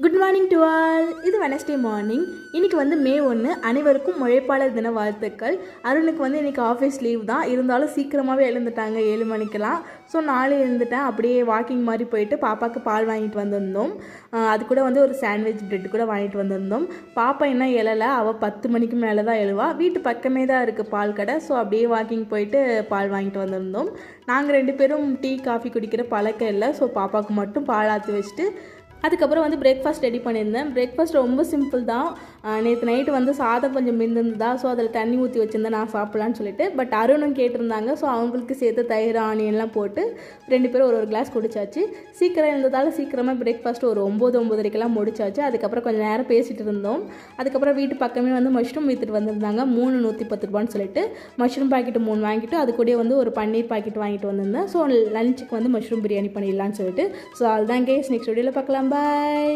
Good morning to all. இது Wednesday morning. இன்றைக்கி வந்து மே 1. அனைவருக்கும் உழைப்பாளர் தின வாழ்த்துக்கள். அருணுக்கு வந்து இன்றைக்கி ஆஃபீஸ் லீவ் தான், இருந்தாலும் சீக்கிரமாகவே எழுந்துட்டாங்க 7 மணிக்கெலாம். ஸோ நானும் எழுந்துட்டேன். அப்படியே வாக்கிங் மாதிரி போயிட்டு பாப்பாவுக்கு பால் வாங்கிட்டு வந்திருந்தோம். அது கூட வந்து ஒரு சாண்ட்விச் பிரெட் கூட வாங்கிட்டு வந்திருந்தோம். பாப்பா என்ன எழலை, அவள் 10 மணிக்கு மேலே தான் எழுவா. வீட்டு பக்கமே தான் இருக்குது பால் கடை. ஸோ அப்படியே வாக்கிங் போயிட்டு பால் வாங்கிட்டு வந்திருந்தோம். நாங்கள் 2 பேரும் டீ காஃபி குடிக்கிற பழக்கம் இல்லை. ஸோ பாப்பாவுக்கு மட்டும் பால் ஆற்றி வச்சுட்டு அதுக்கப்புறம் வந்து பிரேக்ஃபாஸ்ட் ரெடி பண்ணியிருந்தேன். பிரேக்ஃபாஸ்ட் ரொம்ப சிம்பிள் தான். நேற்று நைட்டு வந்து சாதம் கொஞ்சம் மிந்திருந்ததா, ஸோ அதில் தண்ணி ஊற்றி வச்சுருந்தேன் நான் சாப்பிட்லான்னு சொல்லிட்டு. பட் அருணும் கேட்டிருந்தாங்க. ஸோ அவங்களுக்கு சேர்த்து தயிர் ஆனியன்லாம் போட்டு 2 பேரும் ஒரு கிளாஸ் குடிச்சாச்சு. சீக்கிரம் இருந்ததால் சீக்கிரமாக பிரேக்ஃபாஸ்ட் ஒரு 9-9:30 முடிச்சாச்சு. அதுக்கப்புறம் கொஞ்சம் நேரம் பேசிகிட்டு இருந்தோம். அதுக்கப்புறம் வீட்டு பக்கமே வந்து மஷ்ரூம் விற்றுட்டு வந்திருந்தாங்க. 3 110 ரூபான்னு சொல்லிட்டு மஷ்ரூம் பாக்கெட்டு 3 வாங்கிட்டு அது கூட வந்து ஒரு பன்னீர் பாக்கெட் வாங்கிட்டு வந்திருந்தேன். ஸோ லஞ்சுக்கு வந்து மஷ்ரூம் பிரியாணி பண்ணிடலான்னு சொல்லிட்டு. ஸோ அதுதான் கேஸ். நெக்ஸ்ட் வீடியோவில் பார்க்கலாம். Bye.